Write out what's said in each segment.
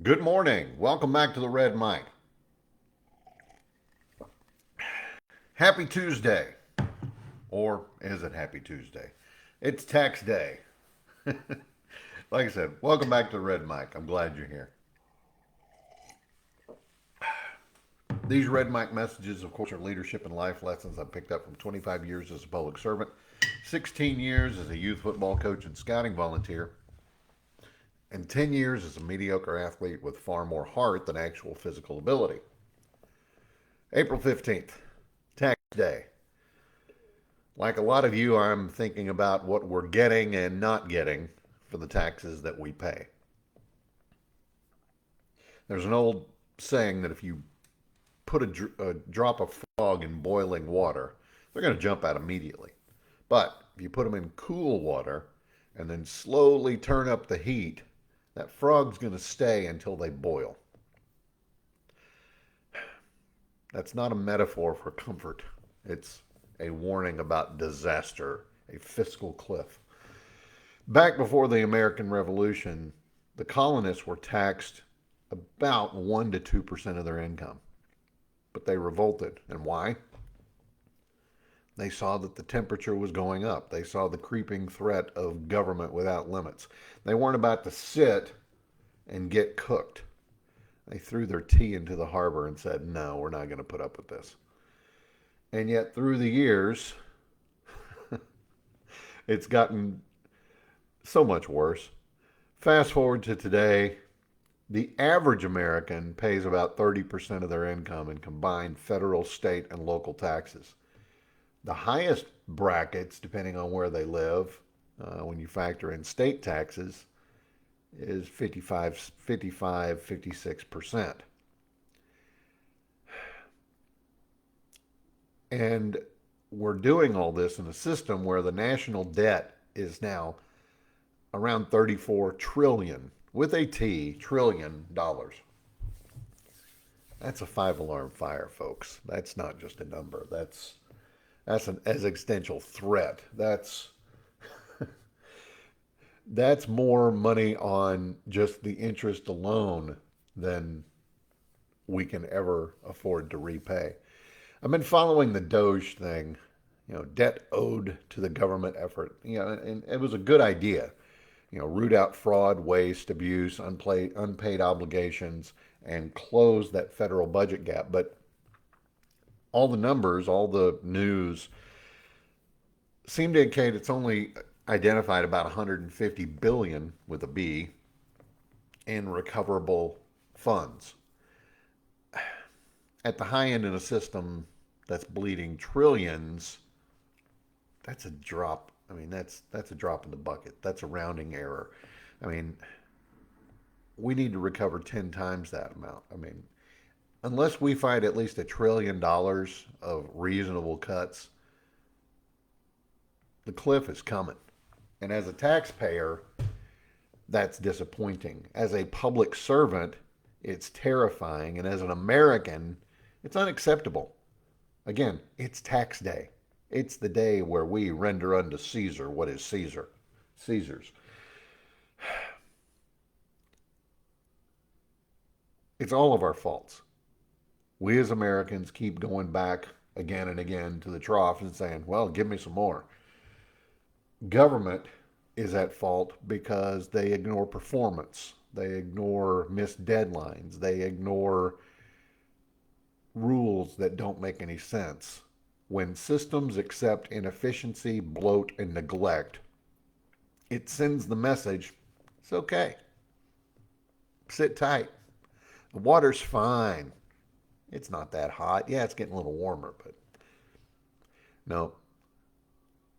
Good morning. Welcome back to the Red Mic. Happy Tuesday. Or is it Happy Tuesday? It's tax day. Like I said, welcome back to the Red Mic. I'm glad you're here. These Red Mic messages, of course, are leadership and life lessons I picked up from 25 years as a public servant, 16 years as a youth football coach and scouting volunteer, and 10 years as a mediocre athlete with far more heart than actual physical ability. April 15th, tax day. Like a lot of you, I'm thinking about what we're getting and not getting for the taxes that we pay. There's an old saying that if you put a drop of frog in boiling water, they're going to jump out immediately. But if you put them in cool water and then slowly turn up the heat, that frog's going to stay until they boil. That's not a metaphor for comfort. It's a warning about disaster, a fiscal cliff. Back before the American Revolution, the colonists were taxed about 1 to 2% of their income. But they revolted. And why? They saw that the temperature was going up. They saw the creeping threat of government without limits. They weren't about to sit and get cooked. They threw their tea into the harbor and said, no, we're not going to put up with this. And yet, through the years, it's gotten so much worse. Fast forward to today, the average American pays about 30% of their income in combined federal, state, and local taxes. The highest brackets, depending on where they live, when you factor in state taxes, is 56%. And we're doing all this in a system where the national debt is now around 34 trillion with a T trillion dollars. That's a five-alarm fire, folks. That's not just a number. That's an existential threat. That's more money on just the interest alone than we can ever afford to repay. I've been following the Doge thing, debt owed to the government effort. And it was a good idea. Root out fraud, waste, abuse, unpaid obligations, and close that federal budget gap. But all the numbers, all the news seem to indicate it's only identified about 150 billion with a B in recoverable funds. At the high end in a system that's bleeding trillions, that's a drop. I mean, that's a drop in the bucket. That's a rounding error. I mean, we need to recover 10 times that amount. I mean, unless we find at least $1 trillion of reasonable cuts, the cliff is coming. And as a taxpayer, that's disappointing. As a public servant, it's terrifying. And as an American, it's unacceptable. Again, it's tax day. It's the day where we render unto Caesar what is Caesar's. It's all of our faults. We as Americans keep going back again and again to the trough and saying, well, give me some more. Government is at fault because they ignore performance. They ignore missed deadlines. They ignore rules that don't make any sense. When systems accept inefficiency, bloat, and neglect, it sends the message, it's okay. Sit tight. The water's fine. It's not that hot. Yeah, it's getting a little warmer, but no,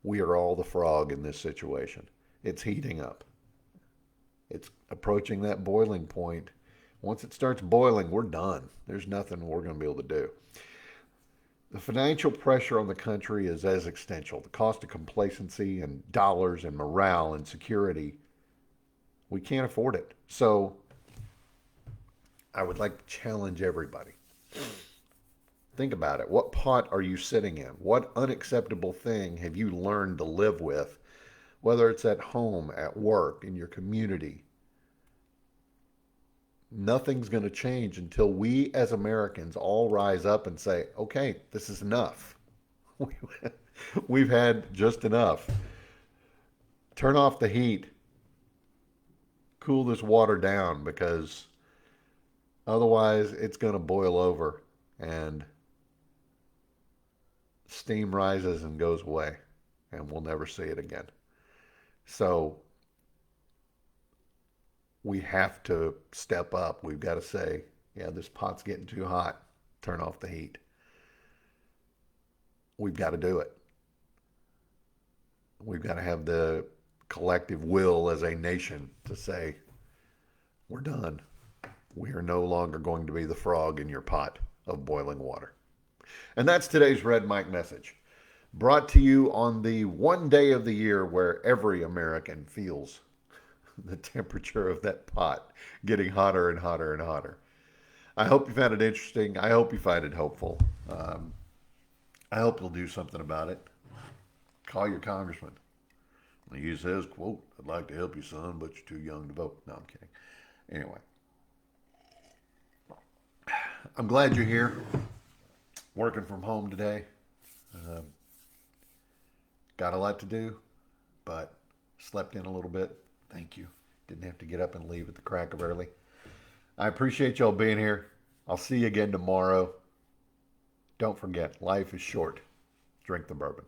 we are all the frog in this situation. It's heating up. It's approaching that boiling point. Once it starts boiling, we're done. There's nothing we're going to be able to do. The financial pressure on the country is existential. The cost of complacency and dollars and morale and security, we can't afford it. So I would like to challenge everybody. Think about it. What pot are you sitting in? What unacceptable thing have you learned to live with, whether it's at home, at work, in your community? nothing's going to change until we as Americans all rise up and say, okay, this is enough. We've had just enough. Turn off the heat. Cool this water down, because otherwise it's going to boil over and steam rises and goes away, and we'll never see it again. So we have to step up. We've got to say, yeah, this pot's getting too hot. Turn off the heat. We've got to do it. We've got to have the collective will as a nation to say, we're done. We are no longer going to be the frog in your pot of boiling water. And that's today's Red Mike message, brought to you on the one day of the year where every American feels the temperature of that pot getting hotter and hotter and hotter. I hope you found it interesting. I hope you find it hopeful. I hope you'll do something about it. Call your congressman. He says, quote, I'd like to help you, son, but you're too young to vote. No, I'm kidding. Anyway, I'm glad you're here, working from home today. Got a lot to do, but slept in a little bit. Thank you. Didn't have to get up and leave at the crack of early. I appreciate y'all being here. I'll see you again tomorrow. Don't forget, life is short. Drink the bourbon.